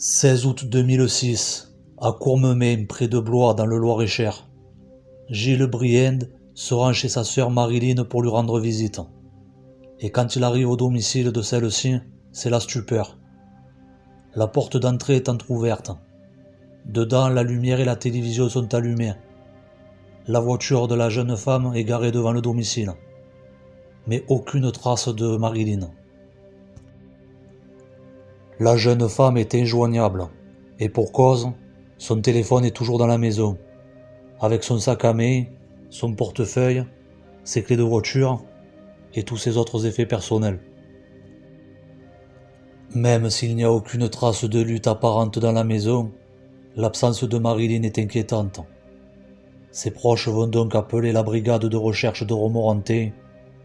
16 août 2006, à Courmemain, près de Blois, dans le Loir-et-Cher. Gilles Briend se rend chez sa sœur Marilyn pour lui rendre visite. Et quand il arrive au domicile de celle-ci, c'est la stupeur. La porte d'entrée est entr'ouverte. Dedans, la lumière et la télévision sont allumées. La voiture de la jeune femme est garée devant le domicile. Mais aucune trace de Marilyn. La jeune femme est injoignable, et pour cause, son téléphone est toujours dans la maison, avec son sac à main, son portefeuille, ses clés de voiture et tous ses autres effets personnels. Même s'il n'y a aucune trace de lutte apparente dans la maison, l'absence de Marilyn est inquiétante. Ses proches vont donc appeler la brigade de recherche de Romorantin,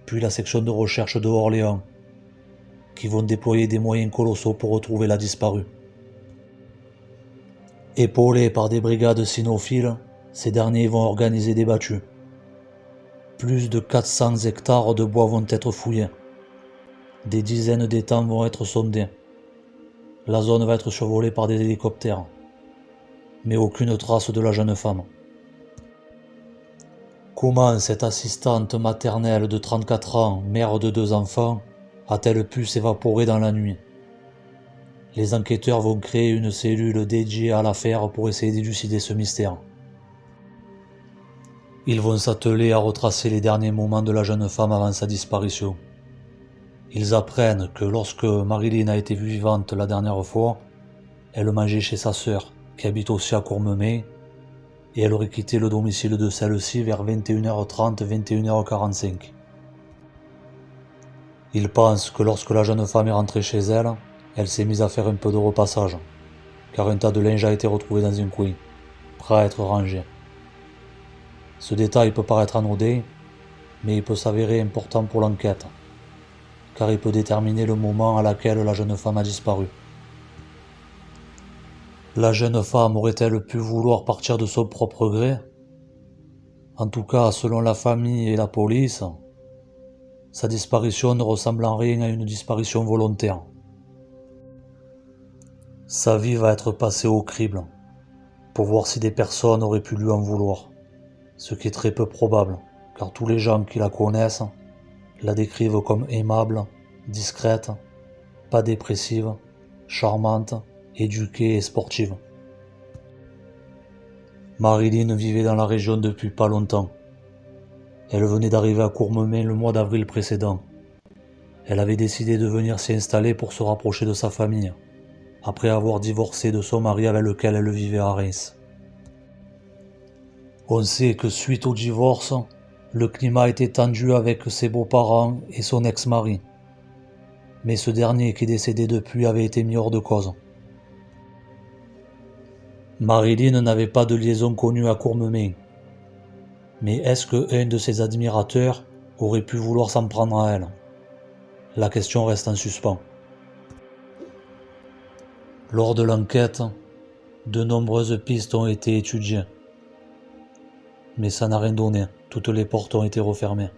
puis la section de recherche de Orléans, qui vont déployer des moyens colossaux pour retrouver la disparue. Épaulés par des brigades cynophiles, ces derniers vont organiser des battues. Plus de 400 hectares de bois vont être fouillés. Des dizaines d'étangs vont être sondés. La zone va être survolée par des hélicoptères. Mais aucune trace de la jeune femme. Comment cette assistante maternelle de 34 ans, mère de 2 enfants, a-t-elle pu s'évaporer dans la nuit? Les enquêteurs vont créer une cellule dédiée à l'affaire pour essayer d'élucider ce mystère. Ils vont s'atteler à retracer les derniers moments de la jeune femme avant sa disparition. Ils apprennent que lorsque Marilyn a été vue vivante la dernière fois, elle mangeait chez sa sœur, qui habite aussi à Courmemain, et elle aurait quitté le domicile de celle-ci vers 21h30, 21h45. Ils pensent que lorsque la jeune femme est rentrée chez elle, elle s'est mise à faire un peu de repassage, car un tas de linge a été retrouvé dans un coin, prêt à être rangé. Ce détail peut paraître anodin, mais il peut s'avérer important pour l'enquête, car il peut déterminer le moment à laquelle la jeune femme a disparu. La jeune femme aurait-elle pu vouloir partir de son propre gré? En tout cas, selon la famille et la police, sa disparition ne ressemble en rien à une disparition volontaire. Sa vie va être passée au crible, pour voir si des personnes auraient pu lui en vouloir, ce qui est très peu probable, car tous les gens qui la connaissent la décrivent comme aimable, discrète, pas dépressive, charmante, éduquée et sportive. Marilyn vivait dans la région depuis pas longtemps. Elle venait d'arriver à Courmemain le mois d'avril précédent. Elle avait décidé de venir s'y installer pour se rapprocher de sa famille, après avoir divorcé de son mari avec lequel elle vivait à Reims. On sait que suite au divorce, le climat était tendu avec ses beaux-parents et son ex-mari. Mais ce dernier, qui est décédé depuis, avait été mis hors de cause. Marilyn n'avait pas de liaison connue à Courmemain. Mais est-ce qu'un de ses admirateurs aurait pu vouloir s'en prendre à elle? La question reste en suspens. Lors de l'enquête, de nombreuses pistes ont été étudiées. Mais ça n'a rien donné, toutes les portes ont été refermées.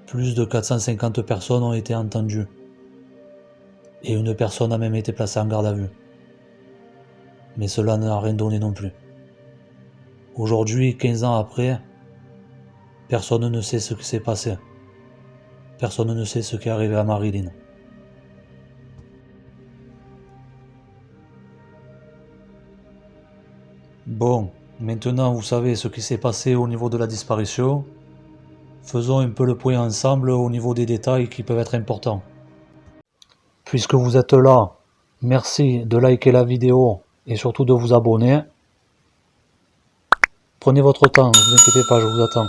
Plus de 450 personnes ont été entendues. Et une personne a même été placée en garde à vue. Mais cela n'a rien donné non plus. Aujourd'hui, 15 ans après, personne ne sait ce qui s'est passé. Personne ne sait ce qui est arrivé à Marilyn. Bon, maintenant vous savez ce qui s'est passé au niveau de la disparition. Faisons un peu le point ensemble au niveau des détails qui peuvent être importants. Puisque vous êtes là, merci de liker la vidéo et surtout de vous abonner. Prenez votre temps, ne vous inquiétez pas, je vous attends.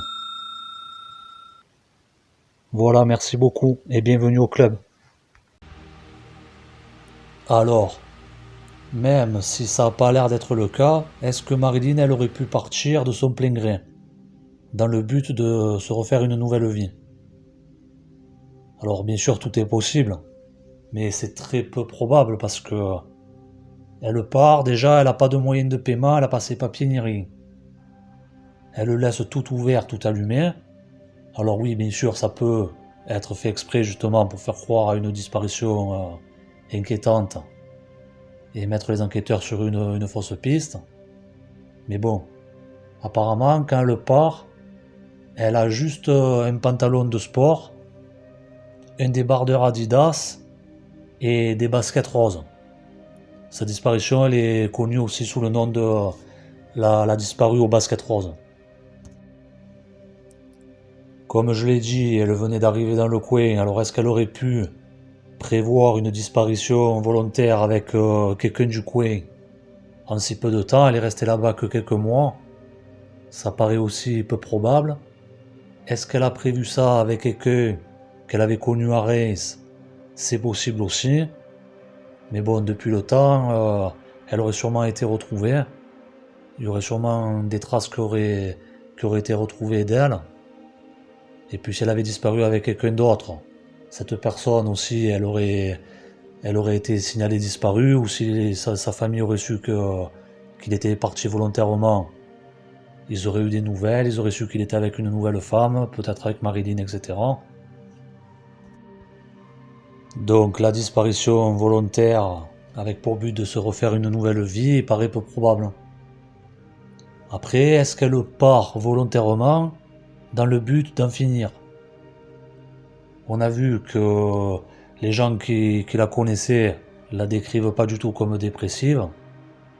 Voilà, merci beaucoup et bienvenue au club. Alors, même si ça n'a pas l'air d'être le cas, est-ce que Marilyn elle aurait pu partir de son plein gré, dans le but de se refaire une nouvelle vie? Alors bien sûr tout est possible, mais c'est très peu probable parce que elle part, déjà elle n'a pas de moyens de paiement, elle n'a pas ses papiers ni rien. Elle laisse tout ouvert, tout allumé. Alors oui, bien sûr, ça peut être fait exprès justement pour faire croire à une disparition inquiétante. et mettre les enquêteurs sur une fausse piste. Mais bon, apparemment, quand elle part, elle a juste un pantalon de sport, un débardeur Adidas et des baskets roses. Sa disparition, elle est connue aussi sous le nom de la disparue aux baskets roses. Comme je l'ai dit, elle venait d'arriver dans le coin, alors est-ce qu'elle aurait pu prévoir une disparition volontaire avec quelqu'un du coin en si peu de temps? Elle est restée là-bas que quelques mois. Ça paraît aussi peu probable. Est-ce qu'elle a prévu ça avec quelqu'un qu'elle avait connu à Reims? C'est possible aussi. Mais bon, depuis le temps, elle aurait sûrement été retrouvée. Il y aurait sûrement des traces qui auraient été retrouvées d'elle. Et puis si elle avait disparu avec quelqu'un d'autre, cette personne aussi, elle aurait été signalée disparue, ou si sa famille aurait su qu'il était parti volontairement, ils auraient eu des nouvelles, ils auraient su qu'il était avec une nouvelle femme, peut-être avec Marilyn, etc. Donc la disparition volontaire avec pour but de se refaire une nouvelle vie paraît peu probable. Après, est-ce qu'elle part volontairement dans le but d'en finir? On a vu que les gens qui la connaissaient la décrivent pas du tout comme dépressive.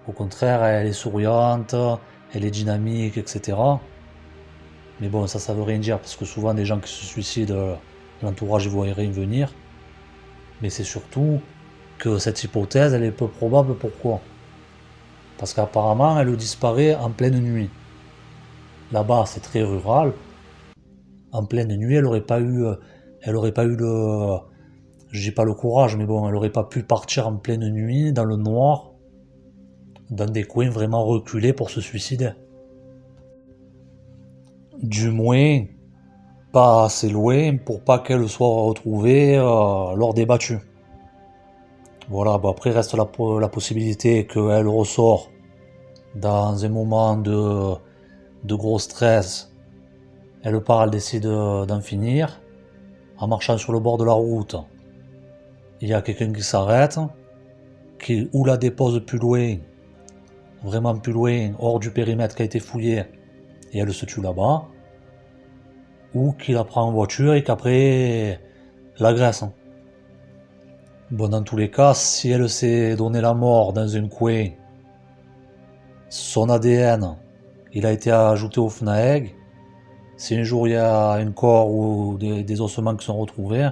Au contraire, elle est souriante, elle est dynamique, etc. Mais bon, ça veut rien dire, parce que souvent des gens qui se suicident, l'entourage ne voit rien venir. Mais c'est surtout que cette hypothèse, elle est peu probable. Pourquoi? Parce qu'apparemment, elle disparaît en pleine nuit. Là-bas, c'est très rural. En pleine nuit, elle aurait pas eu le, je dis pas le courage, mais bon, elle aurait pas pu partir en pleine nuit, dans le noir, dans des coins vraiment reculés pour se suicider. Du moins, pas assez loin pour pas qu'elle soit retrouvée lors des battues. Voilà, bon après reste la possibilité qu'elle ressort dans un moment de gros stress. Elle part, elle décide d'en finir. En marchant sur le bord de la route, il y a quelqu'un qui s'arrête, qui ou la dépose plus loin, vraiment plus loin, hors du périmètre qui a été fouillé, et elle se tue là-bas, ou qui la prend en voiture et qu'après l'agresse. Bon, dans tous les cas, si elle s'est donné la mort dans un coin, son ADN, il a été ajouté au FNAEG. Si un jour il y a un corps ou des ossements qui sont retrouvés,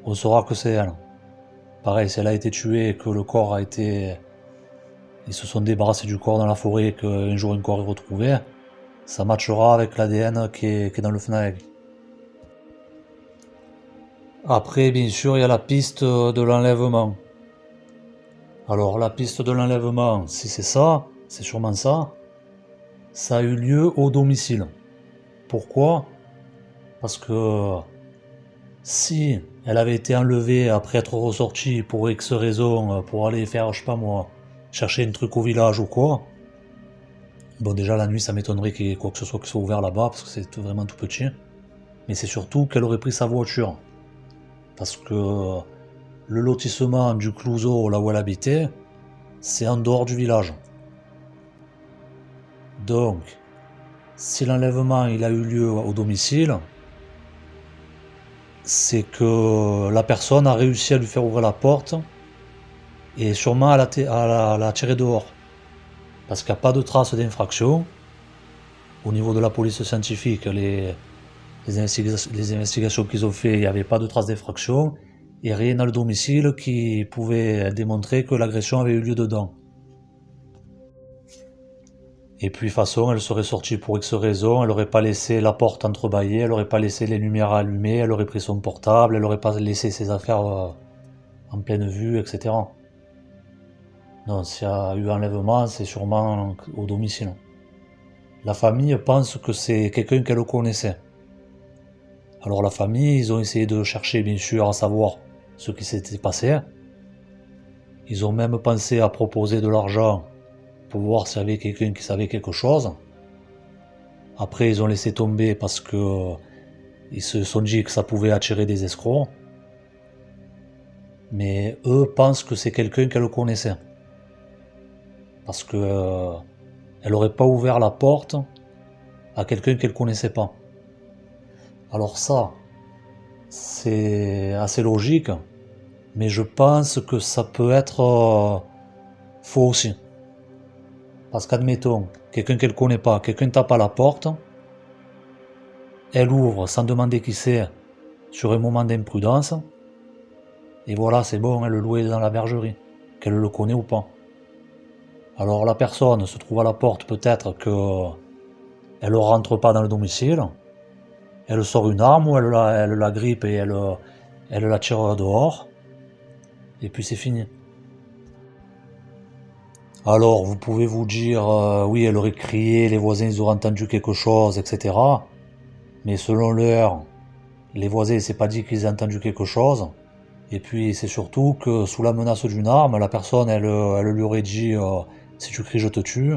on saura que c'est elle. Pareil, si elle a été tuée et que le corps a été... Ils se sont débarrassés du corps dans la forêt et qu'un jour un corps est retrouvé, ça matchera avec l'ADN qui est dans le FNAEG. Après, bien sûr, il y a la piste de l'enlèvement. Alors, la piste de l'enlèvement, si c'est ça, c'est sûrement ça, ça a eu lieu au domicile. Pourquoi? Parce que si elle avait été enlevée après être ressortie pour X raison, pour aller faire, je sais pas moi, chercher un truc au village ou quoi, bon déjà la nuit ça m'étonnerait qu'il y ait quoi que ce soit qui soit ouvert là-bas, parce que c'est vraiment tout petit, mais c'est surtout qu'elle aurait pris sa voiture. Parce que le lotissement du Clouseau, là où elle habitait, c'est en dehors du village. Donc, si l'enlèvement il a eu lieu au domicile, c'est que la personne a réussi à lui faire ouvrir la porte et sûrement à la tirer dehors. Parce qu'il n'y a pas de traces d'infraction. Au niveau de la police scientifique, les investigations qu'ils ont fait, il n'y avait pas de traces d'infraction et rien dans le domicile qui pouvait démontrer que l'agression avait eu lieu dedans. Et puis de toute façon, elle serait sortie pour X raison, elle n'aurait pas laissé la porte entrebâillée, elle n'aurait pas laissé les lumières allumées, elle aurait pris son portable, elle n'aurait pas laissé ses affaires en pleine vue, etc. Non, s'il y a eu enlèvement, c'est sûrement au domicile. La famille pense que c'est quelqu'un qu'elle connaissait. Alors la famille, ils ont essayé de chercher bien sûr à savoir ce qui s'était passé. Ils ont même pensé à proposer de l'argent pour voir s'il y avait quelqu'un qui savait quelque chose. Après, ils ont laissé tomber parce que ils se sont dit que ça pouvait attirer des escrocs. Mais eux pensent que c'est quelqu'un qu'elle connaissait. Parce que elle aurait pas ouvert la porte à quelqu'un qu'elle connaissait pas. Alors ça, c'est assez logique, mais je pense que ça peut être faux aussi. Parce qu'admettons, quelqu'un qu'elle connaît pas, quelqu'un tape à la porte, elle ouvre sans demander qui c'est, sur un moment d'imprudence, et voilà, c'est bon, elle le louait dans la bergerie, qu'elle le connaît ou pas. Alors la personne se trouve à la porte, peut-être que elle rentre pas dans le domicile, elle sort une arme ou elle la grippe et elle la tire dehors, et puis c'est fini. Alors vous pouvez vous dire, oui, elle aurait crié, les voisins ils auraient entendu quelque chose, etc. Mais selon l'heure, les voisins c'est pas dit qu'ils aient entendu quelque chose. Et puis c'est surtout que sous la menace d'une arme, la personne elle lui aurait dit si tu cries je te tue.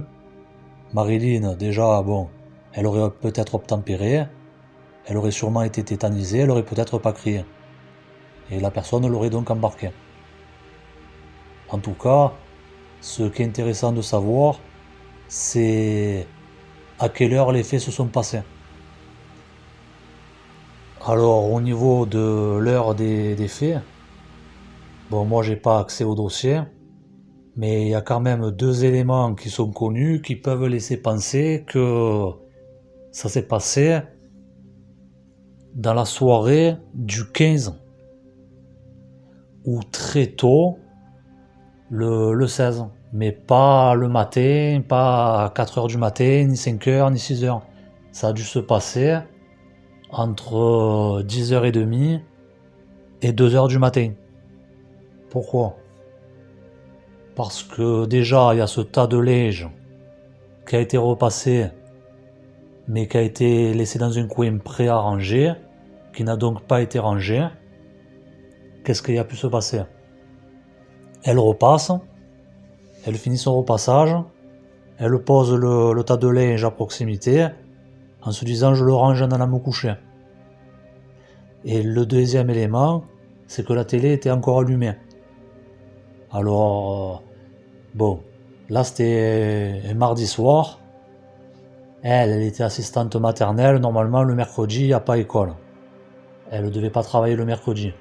Marilyn déjà bon, elle aurait peut-être obtempéré, elle aurait sûrement été tétanisée, elle aurait peut-être pas crié. Et la personne l'aurait donc embarqué. En tout cas, ce qui est intéressant de savoir, c'est à quelle heure les faits se sont passés. Alors au niveau de l'heure des faits, bon moi j'ai pas accès au dossier, mais il y a quand même deux éléments qui sont connus qui peuvent laisser penser que ça s'est passé dans la soirée du 15 ou très tôt le 16, mais pas le matin, pas à 4h du matin, ni 5h, ni 6h. Ça a dû se passer entre 10h30 et 2h du matin. Pourquoi ? Parce que déjà il y a ce tas de linge qui a été repassé mais qui a été laissé dans un coin préarrangé, qui n'a donc pas été rangé. Qu'est-ce qui a pu se passer ? Elle repasse, elle finit son repassage, elle pose le tas de linge à proximité, en se disant je le range en allant me coucher. Et le deuxième élément, c'est que la télé était encore allumée. Alors, bon, là c'était un mardi soir, elle était assistante maternelle, normalement le mercredi il n'y a pas école. Elle ne devait pas travailler le mercredi.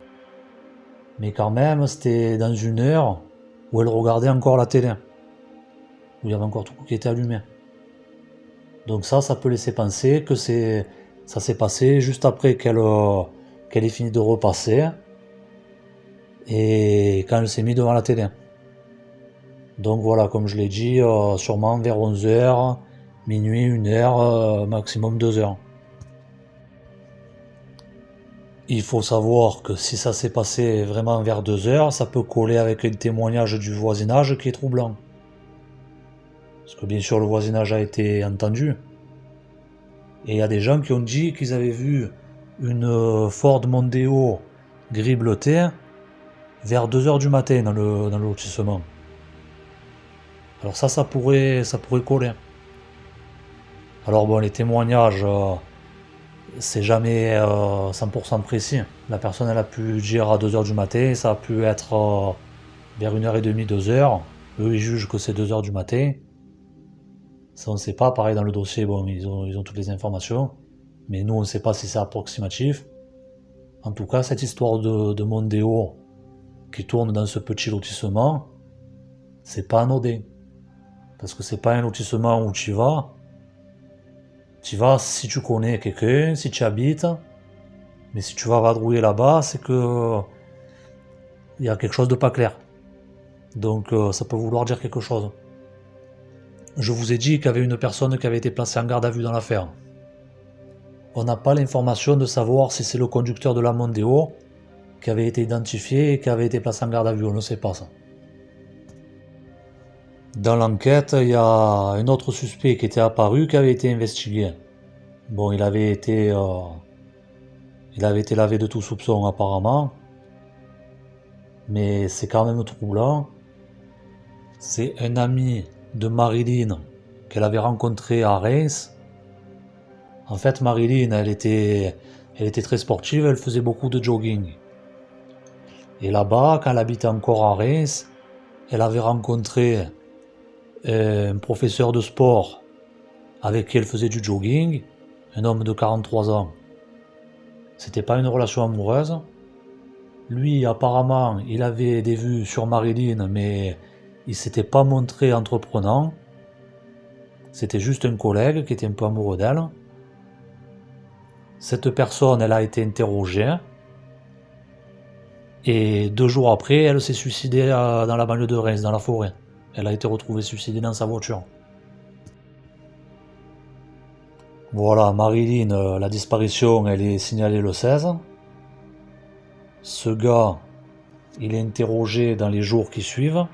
Mais quand même, c'était dans une heure où elle regardait encore la télé. Où il y avait encore tout qui était allumé. Donc ça peut laisser penser que ça s'est passé juste après qu'elle ait fini de repasser. Et quand elle s'est mise devant la télé. Donc voilà, comme je l'ai dit, sûrement vers 11h, minuit, 1h, maximum 2h. Il faut savoir que si ça s'est passé vraiment vers 2h, ça peut coller avec un témoignage du voisinage qui est troublant. Parce que bien sûr le voisinage a été entendu. Et il y a des gens qui ont dit qu'ils avaient vu une Ford Mondeo gris bleuté vers 2h du matin dans le lotissement. Alors ça pourrait coller. Alors bon, les témoignages, c'est jamais 100% précis. La personne elle a pu dire à 2h du matin, ça a pu être vers 1h30, 2h. Eux ils jugent que c'est 2h du matin. Ça on ne sait pas, pareil dans le dossier, bon ils ont toutes les informations. Mais nous on ne sait pas si c'est approximatif. En tout cas, cette histoire de Mondeo qui tourne dans ce petit lotissement, c'est pas anodin. Parce que c'est pas un lotissement où tu vas. Tu vas si tu connais quelqu'un, si tu habites. Mais si tu vas vadrouiller là-bas, c'est que il y a quelque chose de pas clair. Donc ça peut vouloir dire quelque chose. Je vous ai dit qu'il y avait une personne qui avait été placée en garde à vue dans l'affaire. On n'a pas l'information de savoir si c'est le conducteur de la Mondeo qui avait été identifié et qui avait été placé en garde à vue, on ne sait pas ça. Dans l'enquête, il y a un autre suspect qui était apparu, qui avait été investigué. Bon, il avait été lavé de tout soupçon apparemment, mais c'est quand même troublant. C'est un ami de Marilyn qu'elle avait rencontré à Reims. En fait, Marilyn, elle était très sportive, elle faisait beaucoup de jogging. Et là-bas, quand elle habitait encore à Reims, elle avait rencontré un professeur de sport avec qui elle faisait du jogging, un homme de 43 ans. C'était pas une relation amoureuse. Lui, apparemment, il avait des vues sur Marilyn, mais il s'était pas montré entreprenant. C'était juste un collègue qui était un peu amoureux d'elle. Cette personne, elle a été interrogée. Et 2 jours après, elle s'est suicidée dans la banlieue de Reims, dans la forêt. Elle a été retrouvée suicidée dans sa voiture. Voilà, Marilyn, la disparition, elle est signalée le 16. Ce gars, il est interrogé dans les jours qui suivent.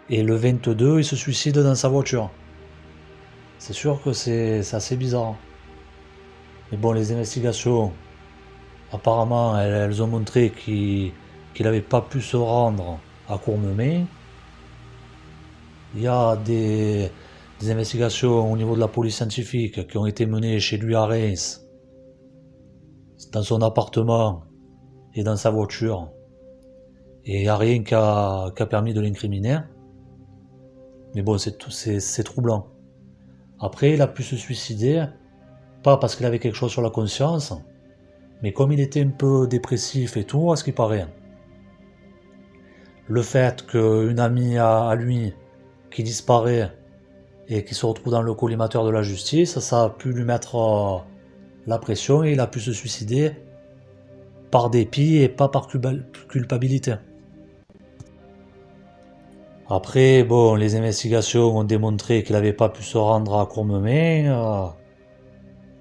Et le 22, il se suicide dans sa voiture. C'est sûr que c'est assez bizarre. Mais bon, les investigations, apparemment, elles ont montré qu'il n'avait pas pu se rendre à Courmemay. Il y a des investigations au niveau de la police scientifique qui ont été menées chez lui à Reims, dans son appartement et dans sa voiture. Et il n'y a rien qui a permis de l'incriminer. Mais bon, c'est troublant. Après, il a pu se suicider, pas parce qu'il avait quelque chose sur la conscience, mais comme il était un peu dépressif et tout, à ce qui paraît. Le fait qu'une amie à lui qui disparaît et qui se retrouve dans le collimateur de la justice, ça a pu lui mettre la pression et il a pu se suicider par dépit et pas par culpabilité. Après, bon, les investigations ont démontré qu'il n'avait pas pu se rendre à Courmemay.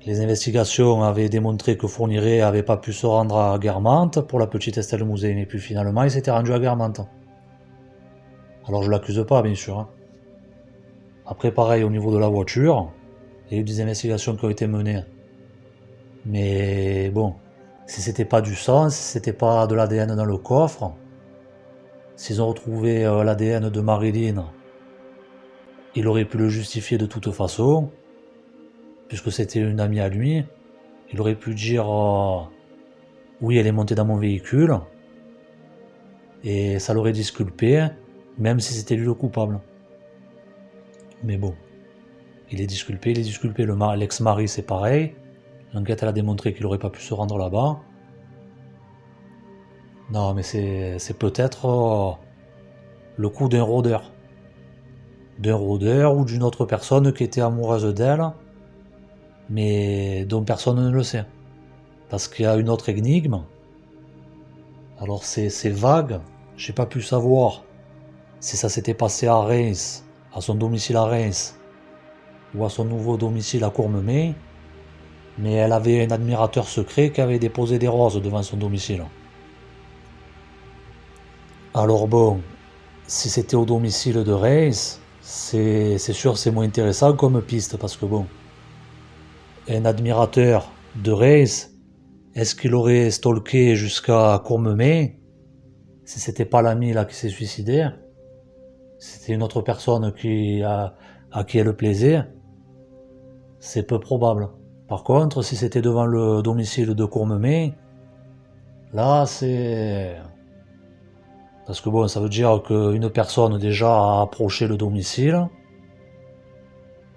Les investigations avaient démontré que Fourniret n'avait pas pu se rendre à Guermantes pour la petite Estelle Mouzin. Et puis finalement, il s'était rendu à Guermantes. Alors je l'accuse pas, bien sûr. Après, pareil, au niveau de la voiture, il y a eu des investigations qui ont été menées. Mais bon, si c'était pas du sang, si c'était pas de l'ADN dans le coffre, s'ils ont retrouvé l'ADN de Marilyn, il aurait pu le justifier de toute façon, puisque c'était une amie à lui. Il aurait pu dire oui, elle est montée dans mon véhicule, et ça l'aurait disculpé, même si c'était lui le coupable. Mais bon, il est disculpé. L'ex-mari, c'est pareil. L'enquête, elle a démontré qu'il n'aurait pas pu se rendre là-bas. Non, mais c'est peut-être le coup d'un rôdeur. D'un rôdeur ou d'une autre personne qui était amoureuse d'elle, mais dont personne ne le sait. Parce qu'il y a une autre énigme. Alors c'est vague, j'ai pas pu savoir si ça s'était passé à Reims, à son domicile à Reims, ou à son nouveau domicile à Courmemay, mais elle avait un admirateur secret qui avait déposé des roses devant son domicile. Alors bon, si c'était au domicile de Reims, c'est sûr c'est moins intéressant comme piste, parce que bon, un admirateur de Reims, est-ce qu'il aurait stalké jusqu'à Courmemay si c'était pas l'ami là qui s'est suicidé? C'était une autre personne à qui elle plaisait, c'est peu probable. Par contre, si c'était devant le domicile de Courmemay, là c'est... Parce que bon, ça veut dire qu'une personne déjà a approché le domicile,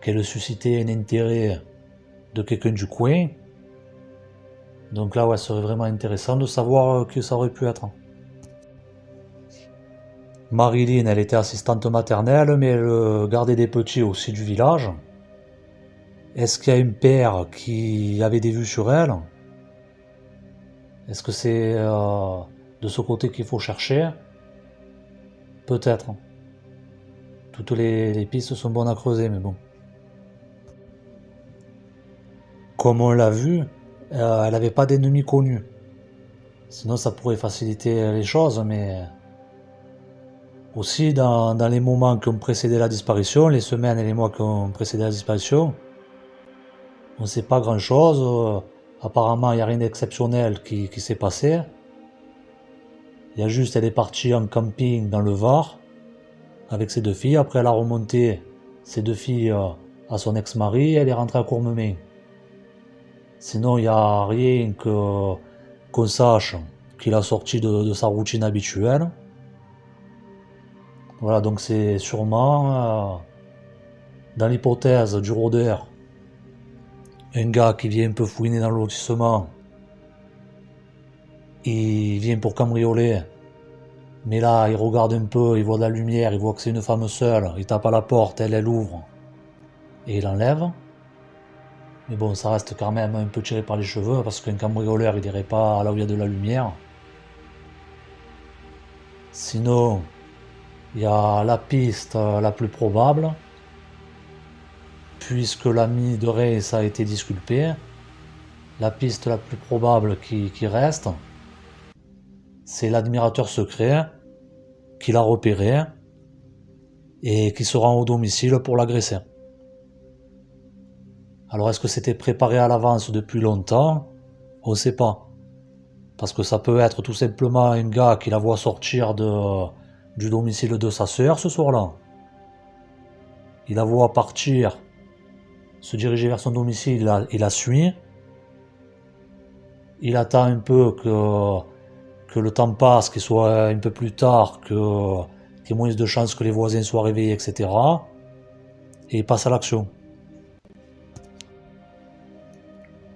qu'elle suscitait un intérêt de quelqu'un du coin. Donc là, ouais, ce serait vraiment intéressant de savoir qui ça aurait pu être. Marilyn, elle était assistante maternelle, mais elle gardait des petits aussi du village. Est-ce qu'il y a un père qui avait des vues sur elle? Est-ce que c'est de ce côté qu'il faut chercher? Peut-être. Toutes les pistes sont bonnes à creuser, mais bon. Comme on l'a vu, elle n'avait pas d'ennemis connus. Sinon, ça pourrait faciliter les choses, mais... Aussi, dans les moments qui ont précédé la disparition, les semaines et les mois qui ont précédé la disparition, on ne sait pas grand-chose. Apparemment, il n'y a rien d'exceptionnel qui s'est passé. Il y a juste, elle est partie en camping dans le Var avec ses 2 filles. Après, elle a remonté ses 2 filles à son ex-mari et elle est rentrée à Courmemay. Sinon, il n'y a rien qu'on sache qu'il a sorti de sa routine habituelle. Voilà, donc c'est sûrement, dans l'hypothèse du rôdeur, un gars qui vient un peu fouiner dans le lotissement. Il vient pour cambrioler, mais là il regarde un peu, il voit de la lumière, il voit que c'est une femme seule, il tape à la porte, elle ouvre, et il enlève. Mais bon, ça reste quand même un peu tiré par les cheveux, parce qu'un cambrioleur il irait pas là où il y a de la lumière. Sinon, il y a la piste la plus probable, puisque l'ami de Reis a été disculpé. La piste la plus probable qui reste, c'est l'admirateur secret qui l'a repéré et qui se rend au domicile pour l'agresser. Alors est-ce que c'était préparé à l'avance depuis longtemps? On ne sait pas. Parce que ça peut être tout simplement un gars qui la voit sortir du domicile de sa sœur ce soir-là. Il la voit partir, se diriger vers son domicile, il la suit. Il attend un peu que le temps passe, qu'il soit un peu plus tard, qu'il y ait moins de chances que les voisins soient réveillés, etc. Et il passe à l'action.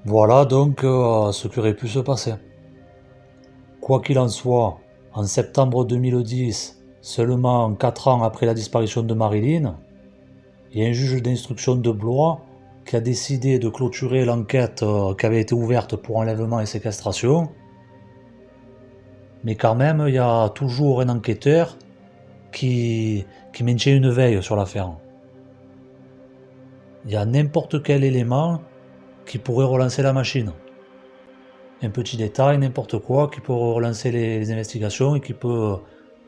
Voilà donc ce qui aurait pu se passer. Quoi qu'il en soit, en septembre 2010, seulement 4 ans après la disparition de Marilyn, il y a un juge d'instruction de Blois qui a décidé de clôturer l'enquête qui avait été ouverte pour enlèvement et séquestration. Mais quand même, il y a toujours un enquêteur qui maintient une veille sur l'affaire. Il y a n'importe quel élément qui pourrait relancer la machine. Un petit détail, n'importe quoi, qui peut relancer les investigations et qui peut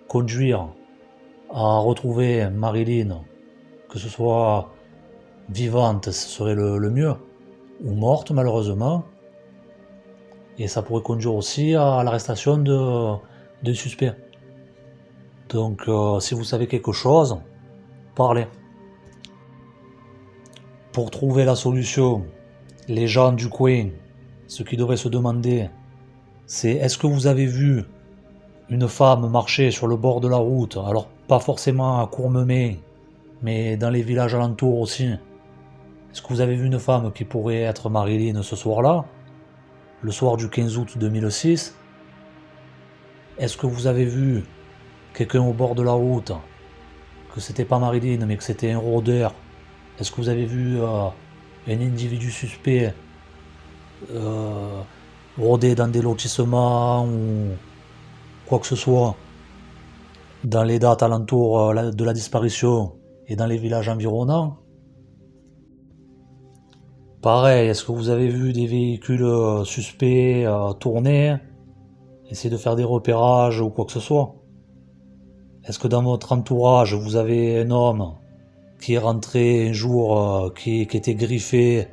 conduire à retrouver Marilyn, que ce soit vivante, ce serait le mieux, ou morte malheureusement. Et ça pourrait conduire aussi à l'arrestation de suspects. Donc si vous savez quelque chose, parlez. Pour trouver la solution, les gens du coin, ce qu'ils devraient se demander, c'est est-ce que vous avez vu une femme marcher sur le bord de la route, alors pas forcément à Courmemay, mais dans les villages alentours aussi. Est-ce que vous avez vu une femme qui pourrait être Marilyn ce soir-là, le soir du 15 août 2006? Est-ce que vous avez vu quelqu'un au bord de la route, que c'était pas Marilyn mais que c'était un rôdeur? Est-ce que vous avez vu un individu suspect rôder dans des lotissements ou quoi que ce soit dans les dates alentours de la disparition et dans les villages environnants? Pareil, est-ce que vous avez vu des véhicules suspects tourner, essayer de faire des repérages ou quoi que ce soit? Est-ce que dans votre entourage, vous avez un homme qui est rentré un jour, qui était griffé,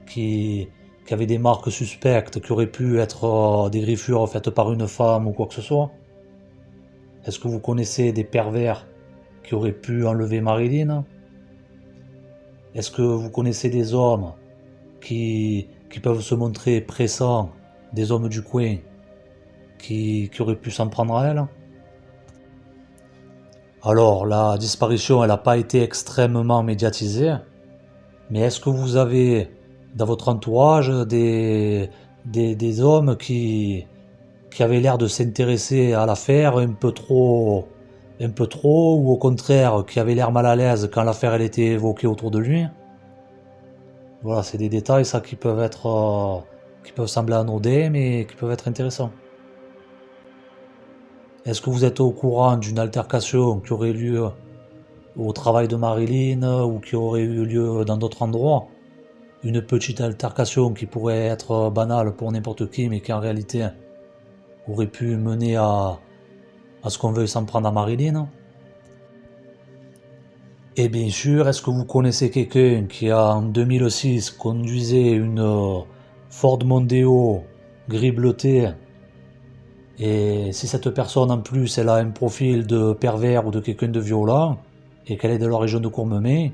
qui avait des marques suspectes, qui auraient pu être des griffures faites par une femme ou quoi que ce soit? Est-ce que vous connaissez des pervers qui auraient pu enlever Marilyn? Est-ce que vous connaissez des hommes qui peuvent se montrer pressants, des hommes du coin, qui auraient pu s'en prendre à elle? Alors, la disparition, elle n'a pas été extrêmement médiatisée, mais est-ce que vous avez dans votre entourage des hommes qui avaient l'air de s'intéresser à l'affaire un peu trop, ou au contraire, qui avaient l'air mal à l'aise quand l'affaire elle était évoquée autour de lui? Voilà, c'est des détails ça qui peuvent être, qui peuvent sembler anodins, mais qui peuvent être intéressants. Est-ce que vous êtes au courant d'une altercation qui aurait lieu au travail de Marilyn ou qui aurait eu lieu dans d'autres endroits? Une petite altercation qui pourrait être banale pour n'importe qui, mais qui en réalité aurait pu mener à ce qu'on veuille s'en prendre à Marilyn? Et bien sûr, est-ce que vous connaissez quelqu'un qui en 2006 conduisait une Ford Mondeo gris bleuté, et si cette personne en plus elle a un profil de pervers ou de quelqu'un de violent et qu'elle est de la région de Courmemay,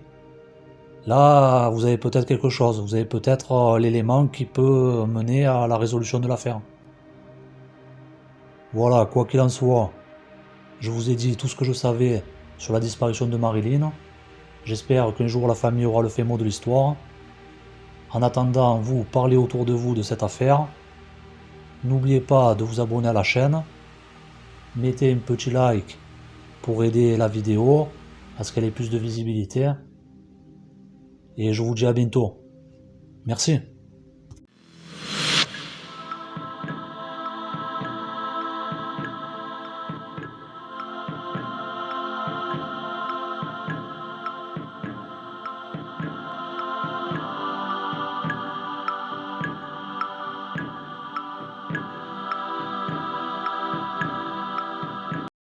là vous avez peut-être quelque chose, vous avez peut-être l'élément qui peut mener à la résolution de l'affaire. Voilà, quoi qu'il en soit, je vous ai dit tout ce que je savais sur la disparition de Marilyn. J'espère qu'un jour la famille aura le fin mot de l'histoire. En attendant, vous parlez autour de vous de cette affaire. N'oubliez pas de vous abonner à la chaîne. Mettez un petit like pour aider la vidéo à ce qu'elle ait plus de visibilité. Et je vous dis à bientôt. Merci.